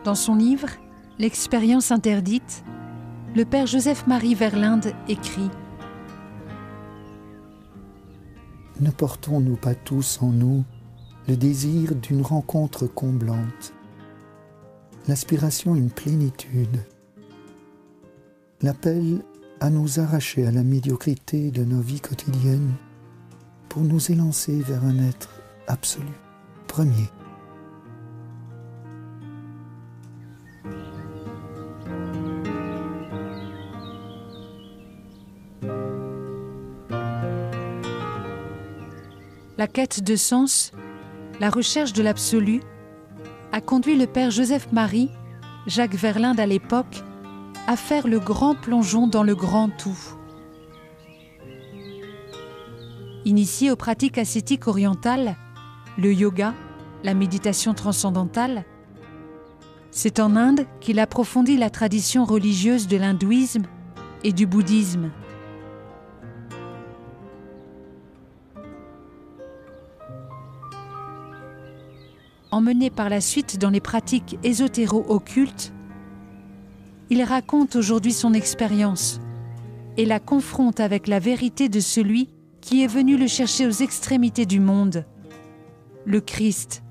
Dans son livre « L'expérience interdite », le père Joseph-Marie Verlinde écrit « Ne portons-nous pas tous en nous le désir d'une rencontre comblante, l'aspiration à une plénitude, l'appel à nous arracher à la médiocrité de nos vies quotidiennes pour nous élancer vers un être absolu, premier. » La quête de sens, la recherche de l'absolu, a conduit le père Joseph-Marie, Jacques Verlinde à l'époque, à faire le grand plongeon dans le grand tout. Initié aux pratiques ascétiques orientales, le yoga, la méditation transcendantale, c'est en Inde qu'il approfondit la tradition religieuse de l'hindouisme et du bouddhisme. Emmené par la suite dans les pratiques ésotéro-occultes, il raconte aujourd'hui son expérience et la confronte avec la vérité de celui qui est venu le chercher aux extrémités du monde, le Christ.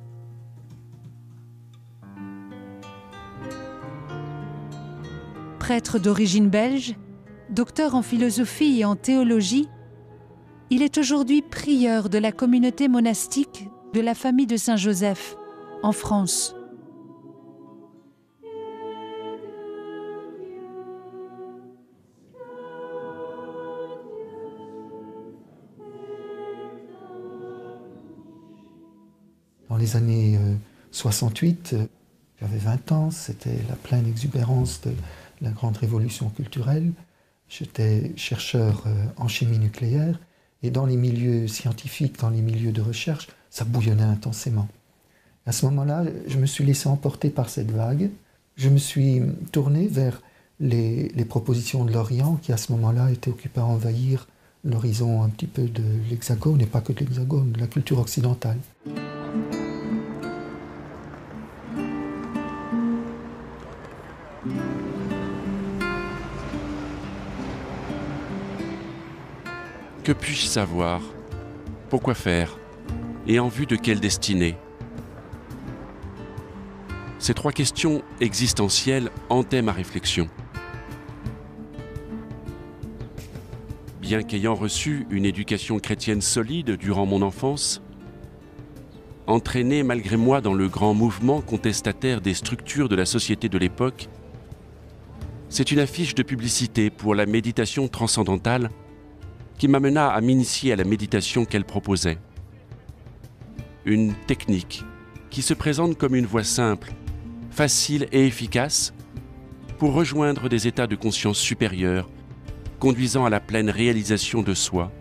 Prêtre d'origine belge, docteur en philosophie et en théologie, il est aujourd'hui prieur de la communauté monastique de la famille de Saint-Joseph, en France. Dans les années 68, j'avais 20 ans, c'était la pleine exubérance de la grande révolution culturelle. J'étais chercheur en chimie nucléaire et dans les milieux scientifiques, dans les milieux de recherche, ça bouillonnait intensément. À ce moment-là, je me suis laissé emporter par cette vague. Je me suis tourné vers les propositions de l'Orient qui, à ce moment-là, étaient occupées à envahir l'horizon un petit peu de l'Hexagone, et pas que de l'Hexagone, de la culture occidentale. Que puis-je savoir? Pourquoi faire? Et en vue de quelle destinée? Ces trois questions existentielles hantaient ma réflexion. Bien qu'ayant reçu une éducation chrétienne solide durant mon enfance, entraîné malgré moi dans le grand mouvement contestataire des structures de la société de l'époque, c'est une affiche de publicité pour la méditation transcendantale qui m'amena à m'initier à la méditation qu'elle proposait. Une technique qui se présente comme une voie simple, facile et efficace pour rejoindre des états de conscience supérieurs, conduisant à la pleine réalisation de soi.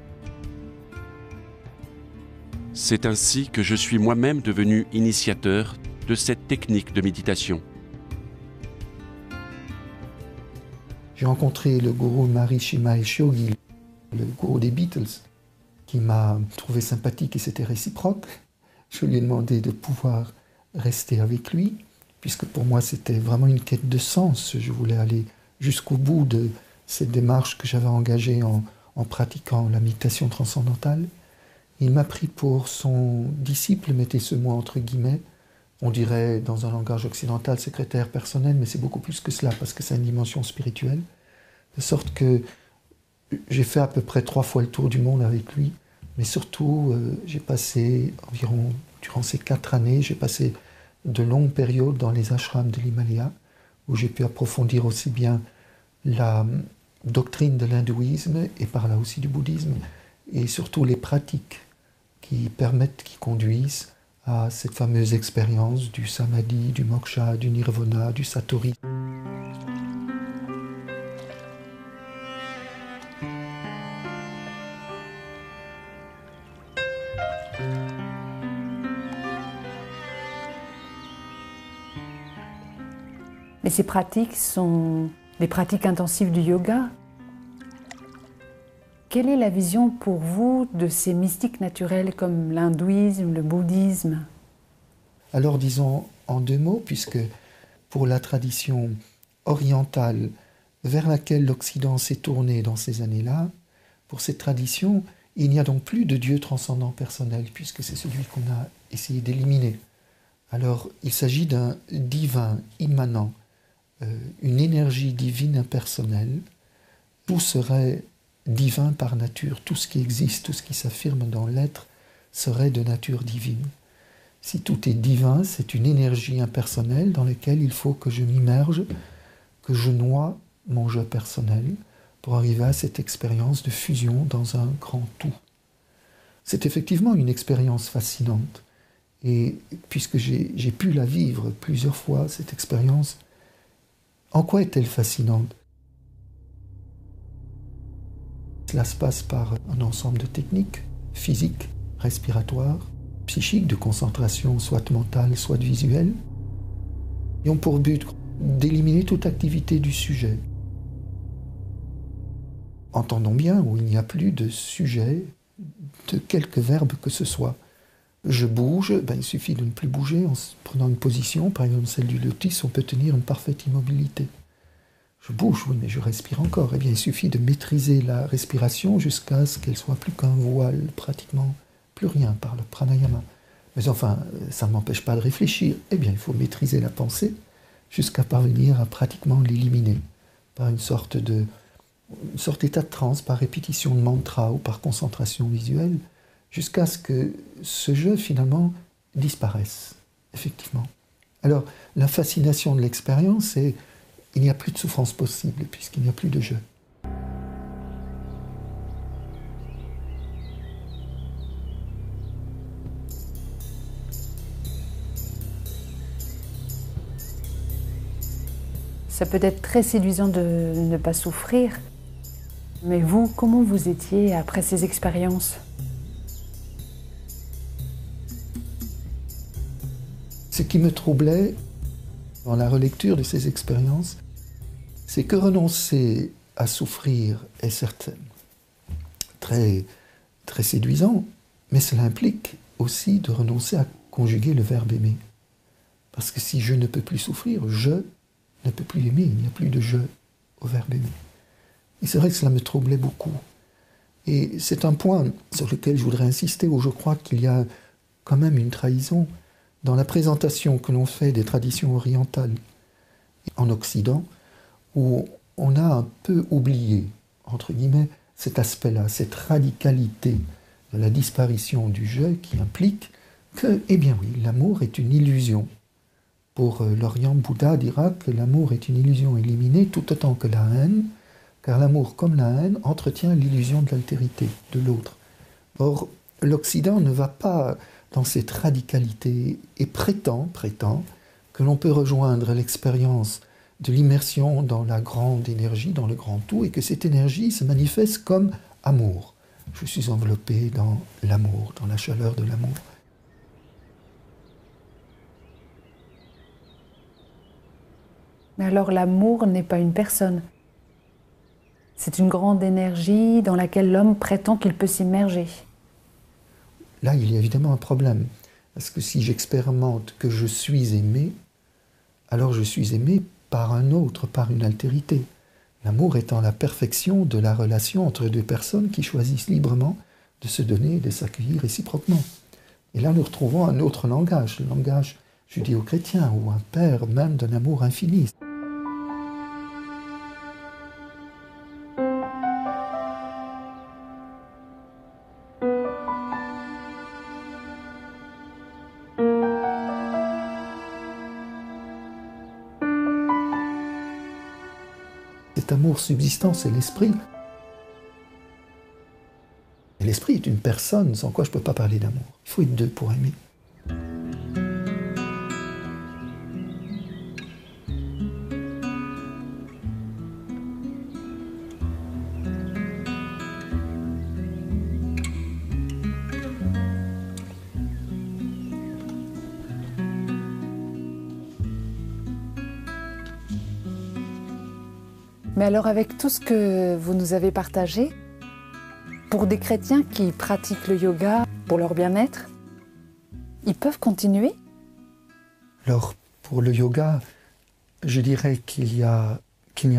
C'est ainsi que je suis moi-même devenu initiateur de cette technique de méditation. J'ai rencontré le gourou Maharishi Mahesh Yogi, le gourou des Beatles, qui m'a trouvé sympathique et c'était réciproque. Je lui ai demandé de pouvoir rester avec lui, puisque pour moi c'était vraiment une quête de sens. Je voulais aller jusqu'au bout de cette démarche que j'avais engagée en pratiquant la méditation transcendantale. Il m'a pris pour son disciple, mettez ce mot entre guillemets, on dirait dans un langage occidental secrétaire personnel, mais c'est beaucoup plus que cela, parce que ça a une dimension spirituelle, de sorte que j'ai fait à peu près 3 fois le tour du monde avec lui, mais surtout j'ai passé environ, durant ces 4 années, j'ai passé de longues périodes dans les ashrams de l'Himalaya, où j'ai pu approfondir aussi bien la doctrine de l'hindouisme et par là aussi du bouddhisme, et surtout les pratiques qui permettent, qui conduisent à cette fameuse expérience du samadhi, du moksha, du nirvana, du satori. Mais ces pratiques sont des pratiques intensives du yoga. Quelle est la vision pour vous de ces mystiques naturels comme l'hindouisme, le bouddhisme? Alors disons en 2 mots, puisque pour la tradition orientale vers laquelle l'Occident s'est tourné dans ces années-là, pour cette tradition, il n'y a donc plus de Dieu transcendant personnel, puisque c'est celui qu'on a essayé d'éliminer. Alors, il s'agit d'un divin immanent, une énergie divine impersonnelle. Tout serait divin par nature, tout ce qui existe, tout ce qui s'affirme dans l'être serait de nature divine. Si tout est divin, c'est une énergie impersonnelle dans laquelle il faut que je m'immerge, que je noie mon je personnel pour arriver à cette expérience de fusion dans un grand tout. C'est effectivement une expérience fascinante. Et puisque j'ai pu la vivre plusieurs fois, cette expérience, en quoi est-elle fascinante? Cela se passe par un ensemble de techniques physiques, respiratoires, psychiques, de concentration, soit mentale, soit visuelle, et ont pour but d'éliminer toute activité du sujet. Entendons bien, où il n'y a plus de sujet, de quelque verbe que ce soit. Je bouge, il suffit de ne plus bouger en prenant une position, par exemple celle du lotus, on peut tenir une parfaite immobilité. Je bouge, oui, mais je respire encore. Eh bien, il suffit de maîtriser la respiration jusqu'à ce qu'elle soit plus qu'un voile, pratiquement plus rien par le pranayama. Mais enfin, ça ne m'empêche pas de réfléchir. Eh bien, il faut maîtriser la pensée jusqu'à parvenir à pratiquement l'éliminer par une sorte d'état de transe, par répétition de mantra ou par concentration visuelle, jusqu'à ce que ce jeu, finalement, disparaisse, effectivement. Alors, la fascination de l'expérience, c'est qu'il n'y a plus de souffrance possible, puisqu'il n'y a plus de jeu. Ça peut être très séduisant de ne pas souffrir, mais vous, comment vous étiez après ces expériences ? Ce qui me troublait dans la relecture de ces expériences, c'est que renoncer à souffrir est certes très, très séduisant, mais cela implique aussi de renoncer à conjuguer le verbe aimer. Parce que si je ne peux plus souffrir, je ne peux plus aimer, il n'y a plus de je au verbe aimer. Et c'est vrai que cela me troublait beaucoup. Et c'est un point sur lequel je voudrais insister, où je crois qu'il y a quand même une trahison dans la présentation que l'on fait des traditions orientales en Occident, où on a un peu oublié, entre guillemets, cet aspect-là, cette radicalité de la disparition du je qui implique que, eh bien oui, l'amour est une illusion. Pour l'Orient, Bouddha dira que l'amour est une illusion éliminée tout autant que la haine, car l'amour comme la haine entretient l'illusion de l'altérité de l'autre. Or, l'Occident ne va pas dans cette radicalité et prétend que l'on peut rejoindre l'expérience de l'immersion dans la grande énergie, dans le grand tout, et que cette énergie se manifeste comme amour. Je suis enveloppé dans l'amour, dans la chaleur de l'amour. Mais alors l'amour n'est pas une personne. C'est une grande énergie dans laquelle l'homme prétend qu'il peut s'immerger. Là, il y a évidemment un problème. Parce que si j'expérimente que je suis aimé, alors je suis aimé par un autre, par une altérité. L'amour étant la perfection de la relation entre deux personnes qui choisissent librement de se donner et de s'accueillir réciproquement. Et là, nous retrouvons un autre langage, le langage judéo-chrétien, ou un père même d'un amour infini. Cet amour subsistant, c'est l'esprit. Et l'esprit est une personne sans quoi je ne peux pas parler d'amour. Il faut être deux pour aimer. Mais alors avec tout ce que vous nous avez partagé, pour des chrétiens qui pratiquent le yoga pour leur bien-être, ils peuvent continuer ? Alors, pour le yoga, Je dirais qu'il n'y a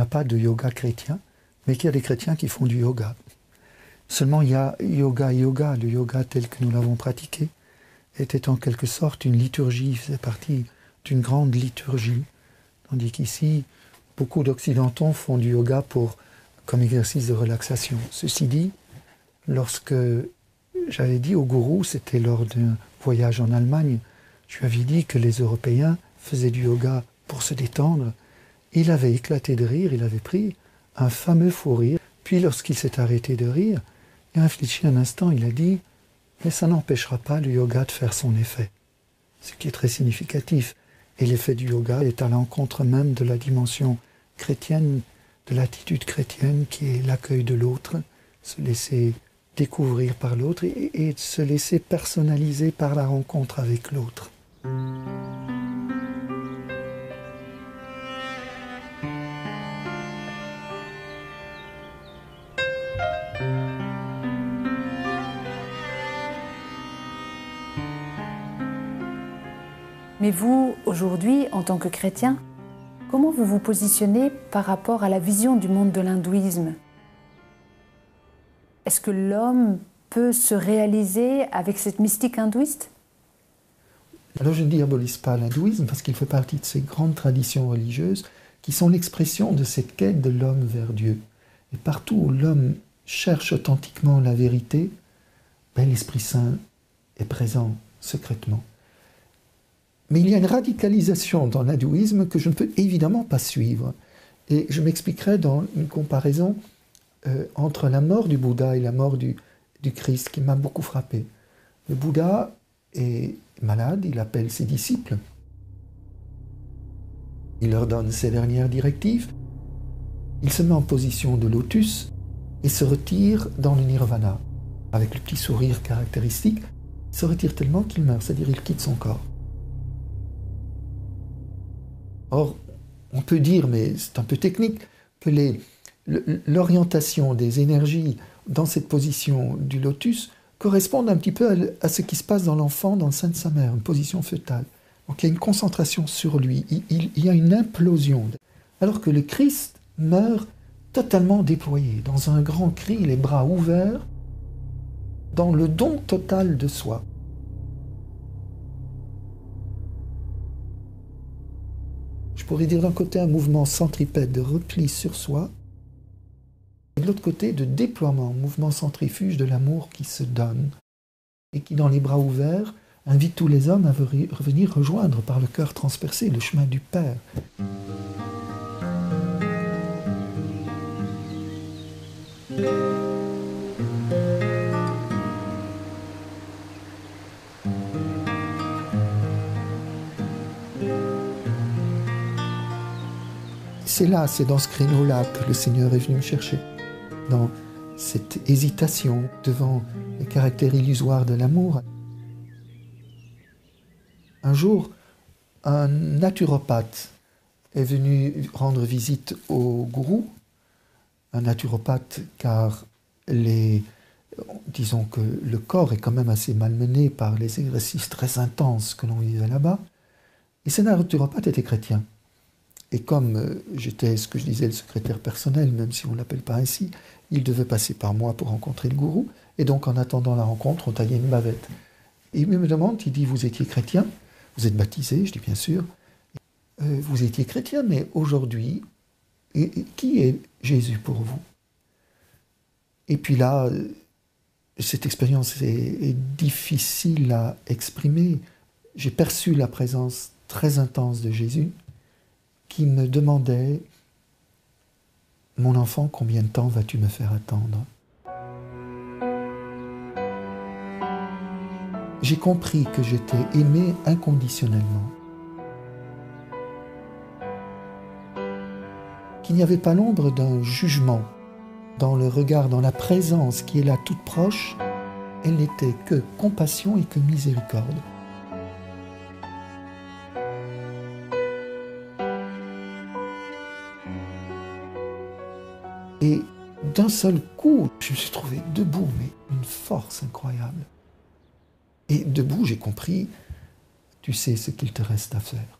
pas de yoga chrétien, mais qu'il y a des chrétiens qui font du yoga. Seulement, il y a yoga. Le yoga tel que nous l'avons pratiqué était en quelque sorte une liturgie, faisait partie d'une grande liturgie. Tandis qu'ici, beaucoup d'Occidentaux font du yoga comme exercice de relaxation. Ceci dit, lorsque j'avais dit au gourou, c'était lors d'un voyage en Allemagne, je lui avais dit que les Européens faisaient du yoga pour se détendre. Il avait éclaté de rire, il avait pris un fameux fou rire. Puis lorsqu'il s'est arrêté de rire, il a réfléchi un instant, il a dit « Mais ça n'empêchera pas le yoga de faire son effet ». Ce qui est très significatif. Et l'effet du yoga est à l'encontre même de la dimension chrétienne, de l'attitude chrétienne qui est l'accueil de l'autre, se laisser découvrir par l'autre et se laisser personnaliser par la rencontre avec l'autre. Mais vous, aujourd'hui, en tant que chrétien, comment vous vous positionnez par rapport à la vision du monde de l'hindouisme? Est-ce que l'homme peut se réaliser avec cette mystique hindouiste? Alors je ne diabolise pas l'hindouisme parce qu'il fait partie de ces grandes traditions religieuses qui sont l'expression de cette quête de l'homme vers Dieu. Et partout où l'homme cherche authentiquement la vérité, l'Esprit Saint est présent secrètement. Mais il y a une radicalisation dans l'hindouisme que je ne peux évidemment pas suivre. Et je m'expliquerai dans une comparaison entre la mort du Bouddha et la mort du Christ qui m'a beaucoup frappé. Le Bouddha est malade, il appelle ses disciples. Il leur donne ses dernières directives. Il se met en position de lotus et se retire dans le nirvana. Avec le petit sourire caractéristique, il se retire tellement qu'il meurt, c'est-à-dire il quitte son corps. Or, on peut dire, mais c'est un peu technique, que l'orientation des énergies dans cette position du lotus correspond un petit peu à ce qui se passe dans l'enfant, dans le sein de sa mère, une position fœtale. Donc il y a une concentration sur lui, il y a une implosion. Alors que le Christ meurt totalement déployé, dans un grand cri, les bras ouverts, dans le don total de soi. Je pourrais dire d'un côté un mouvement centripète de repli sur soi, et de l'autre côté de déploiement, mouvement centrifuge de l'amour qui se donne, et qui, dans les bras ouverts, invite tous les hommes à venir rejoindre par le cœur transpercé le chemin du Père. C'est dans ce créneau-là que le Seigneur est venu me chercher, dans cette hésitation devant les caractères illusoires de l'amour. Un jour, un naturopathe est venu rendre visite au gourou, un naturopathe car disons que le corps est quand même assez malmené par les exercices très intenses que l'on vivait là-bas, et ce naturopathe était chrétien. Et comme j'étais, ce que je disais, le secrétaire personnel, même si on ne l'appelle pas ainsi, il devait passer par moi pour rencontrer le gourou. Et donc, en attendant la rencontre, on taillait une bavette. Et il me demande, il dit, vous étiez chrétien? Vous êtes baptisé? Je dis, bien sûr. Vous étiez chrétien, mais aujourd'hui, qui est Jésus pour vous? Et puis là, cette expérience est difficile à exprimer. J'ai perçu la présence très intense de Jésus, qui me demandait « Mon enfant, combien de temps vas-tu me faire attendre ?» J'ai compris que j'étais aimé inconditionnellement, qu'il n'y avait pas l'ombre d'un jugement dans le regard, dans la présence qui est là toute proche. Elle n'était que compassion et que miséricorde. Et d'un seul coup, je me suis trouvé debout, mais une force incroyable. Et debout, j'ai compris, tu sais ce qu'il te reste à faire.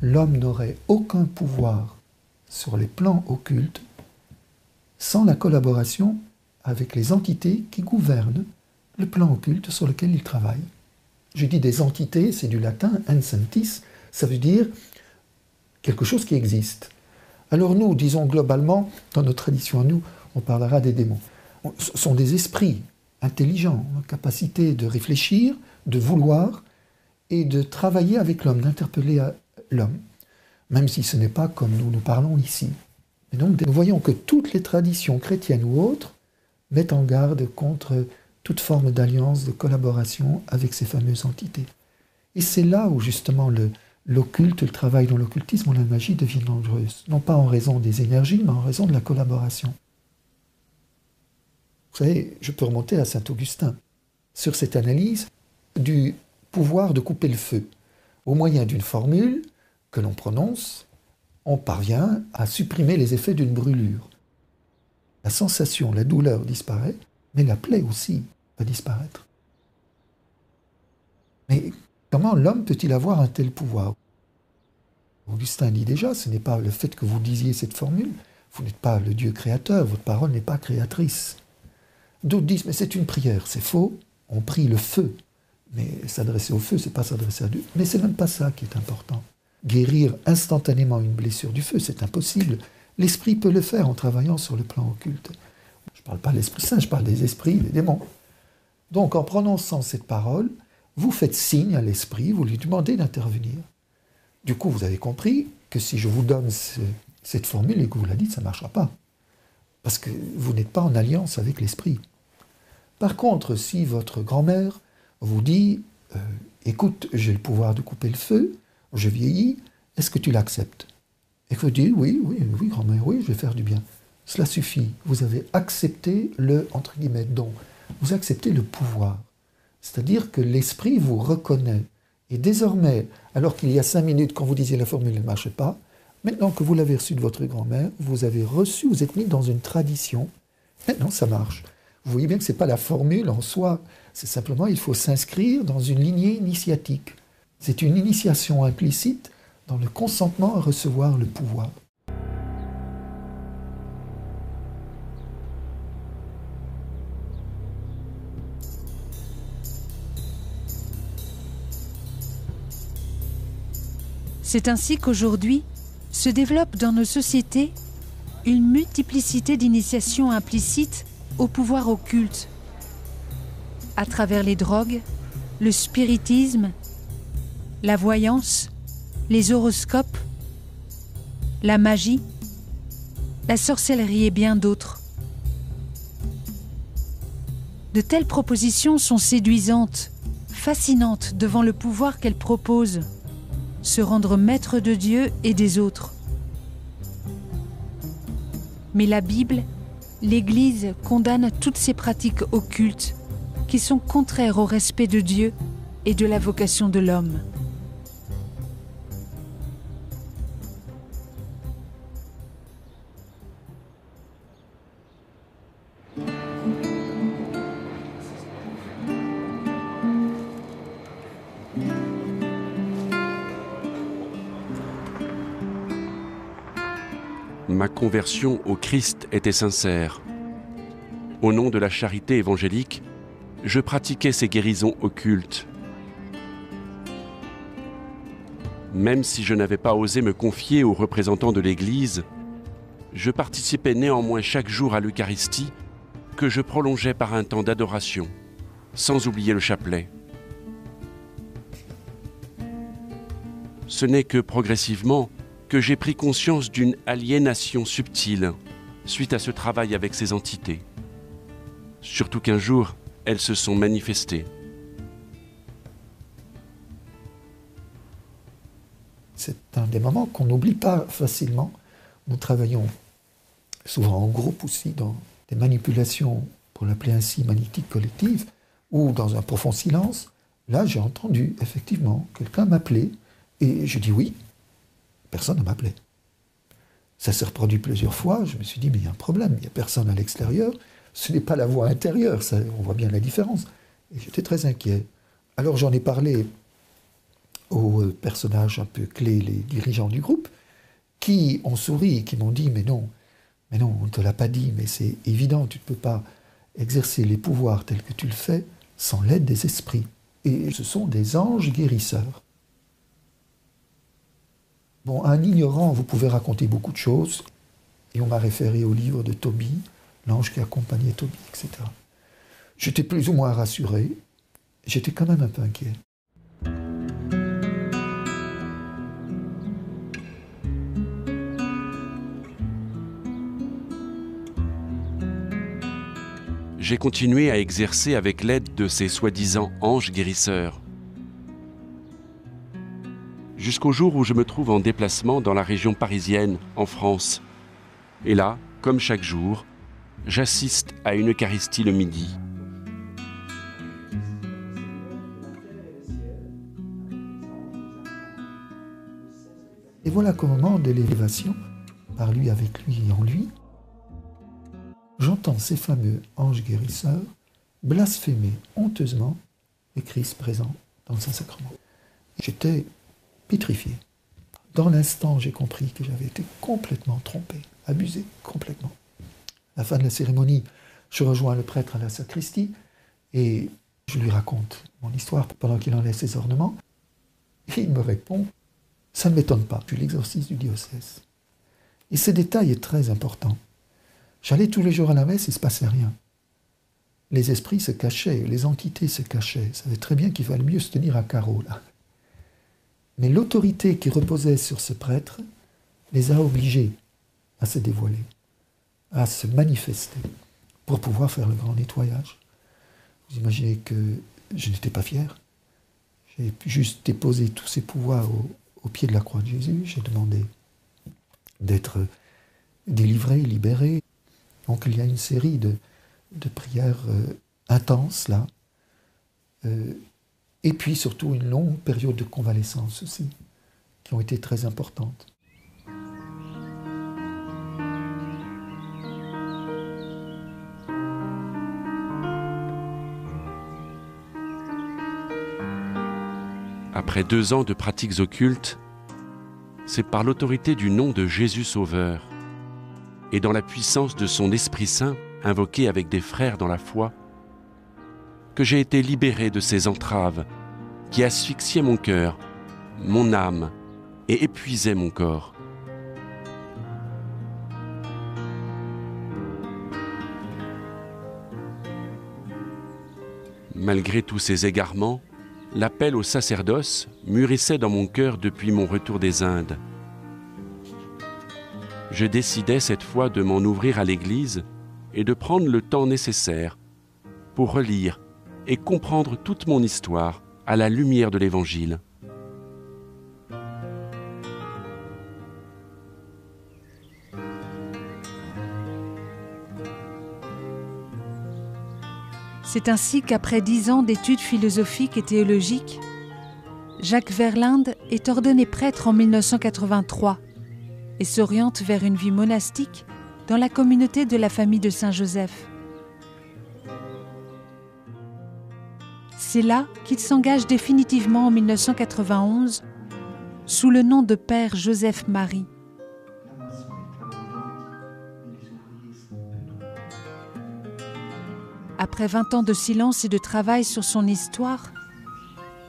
l'homme n'aurait aucun pouvoir sur les plans occultes sans la collaboration avec les entités qui gouvernent le plan occulte sur lequel il travaille. Je dis des entités, c'est du latin, encentis, ça veut dire quelque chose qui existe. Alors nous, disons globalement, dans notre tradition à nous, on parlera des démons. Ce sont des esprits intelligents, en capacité de réfléchir, de vouloir et de travailler avec l'homme, d'interpeller l'homme, même si ce n'est pas comme nous parlons ici. Et donc nous voyons que toutes les traditions chrétiennes ou autres mettent en garde contre toute forme d'alliance, de collaboration avec ces fameuses entités. Et c'est là où justement l'occulte, le travail dans l'occultisme ou la magie devient dangereuse. Non pas en raison des énergies, mais en raison de la collaboration. Vous savez, je peux remonter à saint Augustin sur cette analyse du pouvoir de couper le feu. Au moyen d'une formule que l'on prononce, on parvient à supprimer les effets d'une brûlure. La sensation, la douleur disparaît, mais la plaie aussi va disparaître. Mais comment l'homme peut-il avoir un tel pouvoir? Augustin dit déjà, ce n'est pas le fait que vous disiez cette formule, vous n'êtes pas le Dieu créateur, votre parole n'est pas créatrice. D'autres disent, mais c'est une prière, c'est faux, on prie le feu. Mais s'adresser au feu, c'est pas s'adresser à Dieu. Mais c'est même pas ça qui est important. Guérir instantanément une blessure du feu, c'est impossible. L'esprit peut le faire en travaillant sur le plan occulte. Je ne parle pas de l'Esprit Saint, je parle des esprits, des démons. Donc en prononçant cette parole, vous faites signe à l'esprit, vous lui demandez d'intervenir. Du coup, vous avez compris que si je vous donne cette formule et que vous la dites, ça ne marchera pas. Parce que vous n'êtes pas en alliance avec l'esprit. Par contre, si votre grand-mère vous dit « Écoute, j'ai le pouvoir de couper le feu, je vieillis, est-ce que tu l'acceptes ?» Et que vous dites « Oui, grand-mère, oui, je vais faire du bien. » Cela suffit. Vous avez accepté le, entre guillemets, don. Vous acceptez le pouvoir. C'est-à-dire que l'esprit vous reconnaît. Et désormais, alors qu'il y a 5 minutes, quand vous disiez la formule ne marchait pas, maintenant que vous l'avez reçue de votre grand-mère, vous avez reçu, vous êtes mis dans une tradition. Maintenant, ça marche. Vous voyez bien que ce n'est pas la formule en soi. C'est simplement, il faut s'inscrire dans une lignée initiatique. C'est une initiation implicite dans le consentement à recevoir le pouvoir. C'est ainsi qu'aujourd'hui se développe dans nos sociétés une multiplicité d'initiations implicites au pouvoir occulte, à travers les drogues, le spiritisme, la voyance, les horoscopes, la magie, la sorcellerie et bien d'autres. De telles propositions sont séduisantes, fascinantes devant le pouvoir qu'elles proposent, se rendre maître de Dieu et des autres. Mais la Bible, l'Église condamne toutes ces pratiques occultes qui sont contraires au respect de Dieu et de la vocation de l'homme. Ma conversion au Christ était sincère. Au nom de la charité évangélique, je pratiquais ces guérisons occultes. Même si je n'avais pas osé me confier aux représentants de l'Église, je participais néanmoins chaque jour à l'Eucharistie que je prolongeais par un temps d'adoration, sans oublier le chapelet. Ce n'est que progressivement que j'ai pris conscience d'une aliénation subtile suite à ce travail avec ces entités. Surtout qu'un jour, elles se sont manifestées. C'est un des moments qu'on n'oublie pas facilement. Nous travaillons souvent en groupe aussi dans des manipulations, pour l'appeler ainsi, magnétiques collectives, ou dans un profond silence. Là, j'ai entendu, effectivement, quelqu'un m'appeler, et je dis oui. Personne ne m'appelait. Ça s'est reproduit plusieurs fois. Je me suis dit, mais il y a un problème. Il n'y a personne à l'extérieur. Ce n'est pas la voix intérieure. Ça, on voit bien la différence. Et j'étais très inquiet. Alors j'en ai parlé aux personnages un peu clés, les dirigeants du groupe, qui ont souri et qui m'ont dit « mais non, on ne te l'a pas dit, mais c'est évident, tu ne peux pas exercer les pouvoirs tels que tu le fais sans l'aide des esprits. » Et ce sont des anges guérisseurs. Bon, à un ignorant, vous pouvez raconter beaucoup de choses, et on m'a référé au livre de Tobie, l'ange qui accompagnait Tobie, etc. J'étais plus ou moins rassuré, j'étais quand même un peu inquiet. J'ai continué à exercer avec l'aide de ces soi-disant anges guérisseurs. Jusqu'au jour où je me trouve en déplacement dans la région parisienne, en France. Et là, comme chaque jour, j'assiste à une Eucharistie le midi. Et voilà qu'au moment de l'élévation, par lui, avec lui et en lui, j'entends ces fameux anges guérisseurs blasphémer honteusement le Christ présent dans le Saint-Sacrement. J'étais pétrifié. Dans l'instant, j'ai compris que j'avais été complètement trompé, abusé, complètement. À la fin de la cérémonie, je rejoins le prêtre à la sacristie et je lui raconte mon histoire pendant qu'il enlève ses ornements. Et il me répond « Ça ne m'étonne pas, je suis l'exorciste du diocèse. » Et ce détail est très important. J'allais tous les jours à la messe, il ne se passait rien. Les esprits se cachaient, les entités se cachaient. Ils savaient très bien qu'il fallait mieux se tenir à carreau, là. Mais l'autorité qui reposait sur ce prêtre les a obligés à se dévoiler, à se manifester, pour pouvoir faire le grand nettoyage. Vous imaginez que je n'étais pas fier. J'ai juste déposé tous ces pouvoirs au pied de la croix de Jésus. J'ai demandé d'être délivré, libéré. Donc il y a une série de prières intenses là. Et puis surtout une longue période de convalescence aussi, qui ont été très importantes. Après 2 ans de pratiques occultes, c'est par l'autorité du nom de Jésus Sauveur et dans la puissance de son Esprit Saint, invoqué avec des frères dans la foi, que j'ai été libéré de ces entraves qui asphyxiaient mon cœur, mon âme et épuisaient mon corps. Malgré tous ces égarements, l'appel au sacerdoce mûrissait dans mon cœur depuis mon retour des Indes. Je décidai cette fois de m'en ouvrir à l'Église et de prendre le temps nécessaire pour relire et comprendre toute mon histoire à la lumière de l'Évangile. C'est ainsi qu'après 10 ans d'études philosophiques et théologiques, Jacques Verlinde est ordonné prêtre en 1983 et s'oriente vers une vie monastique dans la communauté de la famille de Saint-Joseph. C'est là qu'il s'engage définitivement en 1991 sous le nom de Père Joseph-Marie. Après 20 ans de silence et de travail sur son histoire,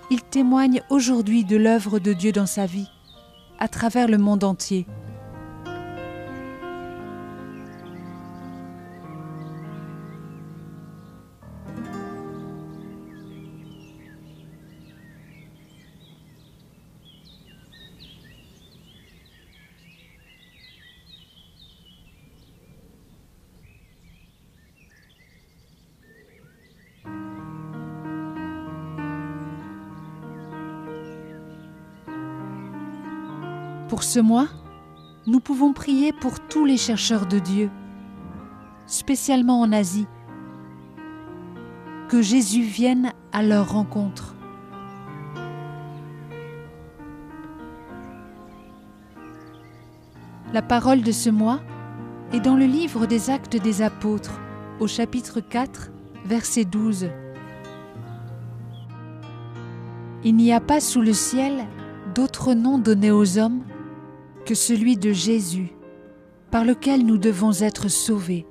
il témoigne aujourd'hui de l'œuvre de Dieu dans sa vie, à travers le monde entier. Pour ce mois, nous pouvons prier pour tous les chercheurs de Dieu, spécialement en Asie. Que Jésus vienne à leur rencontre. La parole de ce mois est dans le livre des Actes des Apôtres, au chapitre 4, verset 12. Il n'y a pas sous le ciel d'autre nom donné aux hommes que celui de Jésus, par lequel nous devons être sauvés.